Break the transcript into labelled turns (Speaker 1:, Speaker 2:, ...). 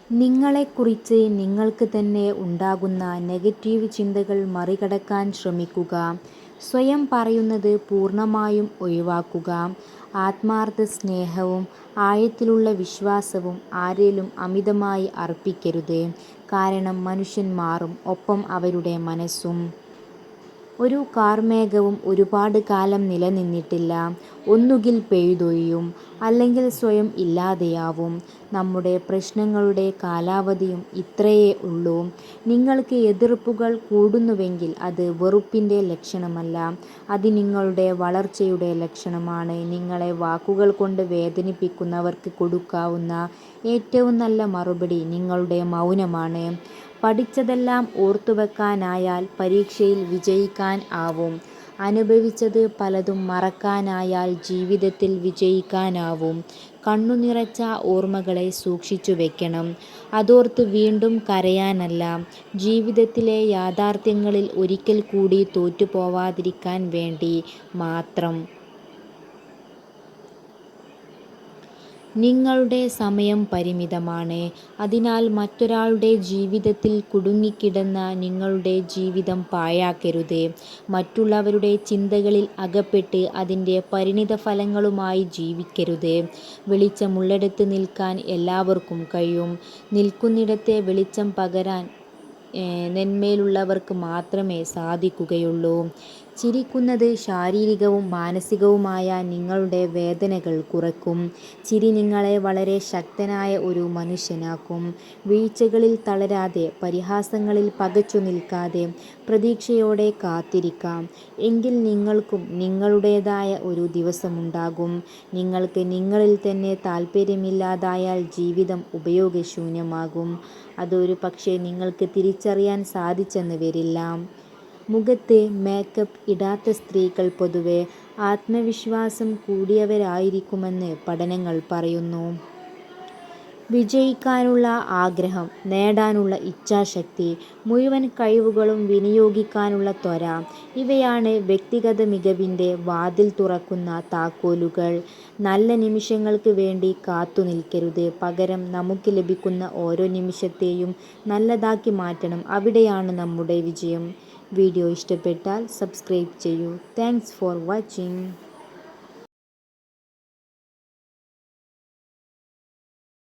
Speaker 1: നിങ്ങളെക്കുറിച്ച് നിങ്ങൾക്ക് തന്നെ ഉണ്ടാകുന്ന നെഗറ്റീവ് ചിന്തകൾ മറികടക്കാൻ ശ്രമിക്കുക. സ്വയം പറയുന്നത് പൂർണ്ണമായും ഒഴിവാക്കുക. ആത്മാർത്ഥ സ്നേഹവും ആഴത്തിലുള്ള വിശ്വാസവും ആരിലും അമിതമായി അർപ്പിക്കരുത്. കാരണം മനുഷ്യൻ മാറും, ഒപ്പം അവരുടെ മനസ്സും. ഒരു കാർമേഘവും ഒരുപാട് കാലം നിലനിന്നിട്ടില്ല. ഒന്നുകിൽ പെയ്തൊഴിയും, അല്ലെങ്കിൽ സ്വയം ഇല്ലാതെയാവും. നമ്മുടെ പ്രശ്നങ്ങളുടെ കാലാവധിയും ഇത്രയേ ഉള്ളൂ. നിങ്ങൾക്ക് എതിർപ്പുകൾ കൂടുന്നുവെങ്കിൽ അത് വെറുപ്പിൻ്റെ ലക്ഷണമല്ല, അത് നിങ്ങളുടെ വളർച്ചയുടെ ലക്ഷണമാണ്. നിങ്ങളെ വാക്കുകൾ കൊണ്ട് വേദനിപ്പിക്കുന്നവർക്ക് കൊടുക്കാവുന്ന ഏറ്റവും നല്ല മറുപടി നിങ്ങളുടെ മൗനമാണ്. പഠിച്ചതെല്ലാം ഓർത്തുവെക്കാനായാൽ പരീക്ഷയിൽ വിജയിക്കാൻ ആവും. അനുഭവിച്ചത് പലതും മറക്കാനായാൽ ജീവിതത്തിൽ വിജയിക്കാനാവും. കണ്ണുനിറച്ച ഓർമ്മകളെ സൂക്ഷിച്ചു വെക്കണം. അതോർത്ത് വീണ്ടും കരയാനല്ല, ജീവിതത്തിലെ യാഥാർത്ഥ്യങ്ങളിൽ ഒരിക്കൽ കൂടി തോറ്റുപോവാതിരിക്കാൻ വേണ്ടി മാത്രം. നിങ്ങളുടെ സമയം പരിമിതമാണ്. അതിനാൽ മറ്റൊരാളുടെ ജീവിതത്തിൽ കുടുങ്ങിക്കിടന്ന നിങ്ങളുടെ ജീവിതം പാഴാക്കരുത്. മറ്റുള്ളവരുടെ ചിന്തകളിൽ അകപ്പെട്ട് അതിൻ്റെ പരിണിതഫലങ്ങളുമായി ജീവിക്കരുത്. വെളിച്ചമുള്ളിടത്ത് നിൽക്കാൻ എല്ലാവർക്കും കഴിയും. നിൽക്കുന്നിടത്തെ വെളിച്ചം പകരാൻ നന്മയിലുള്ളവർക്ക് മാത്രമേ സാധിക്കുകയുള്ളൂ. ചിരിക്കുന്നത് ശാരീരികവും മാനസികവുമായ നിങ്ങളുടെ വേദനകൾ കുറയ്ക്കും. ചിരി നിങ്ങളെ വളരെ ശക്തനായ ഒരു മനുഷ്യനാക്കും. വീഴ്ചകളിൽ തളരാതെ, പരിഹാസങ്ങളിൽ പകച്ചു നിൽക്കാതെ പ്രതീക്ഷയോടെ കാത്തിരിക്കാം. എങ്കിൽ നിങ്ങൾക്കും നിങ്ങളുടേതായ ഒരു ദിവസമുണ്ടാകും. നിങ്ങൾക്ക് നിങ്ങളിൽ തന്നെ താല്പര്യമില്ലാതായാൽ ജീവിതം ഉപയോഗശൂന്യമാകും. അതൊരു പക്ഷേ നിങ്ങൾക്ക് തിരിച്ചറിയാൻ സാധിച്ചെന്ന് വരില്ല. മുഖത്ത് മേക്കപ്പ് ഇടാത്ത സ്ത്രീകൾ പൊതുവെ ആത്മവിശ്വാസം കൂടിയവരായിരിക്കുമെന്ന് പഠനങ്ങൾ പറയുന്നു. വിജയിക്കാനുള്ള ആഗ്രഹം, നേടാനുള്ള ഇച്ഛാശക്തി, മുഴുവൻ കഴിവുകളും വിനിയോഗിക്കാനുള്ള ത്വര, ഇവയാണ് വ്യക്തിഗത മികവിൻ്റെ വാതിൽ തുറക്കുന്ന താക്കോലുകൾ. നല്ല നിമിഷങ്ങൾക്ക് വേണ്ടി കാത്തുനിൽക്കരുത്. പകരം നമുക്ക് ലഭിക്കുന്ന ഓരോ നിമിഷത്തെയും നല്ലതാക്കി മാറ്റണം. അവിടെയാണ് നമ്മുടെ വിജയം. വീഡിയോ ഇഷ്ടപ്പെട്ടാൽ സബ്സ്ക്രൈബ് ചെയ്യൂ. Thanks for watching.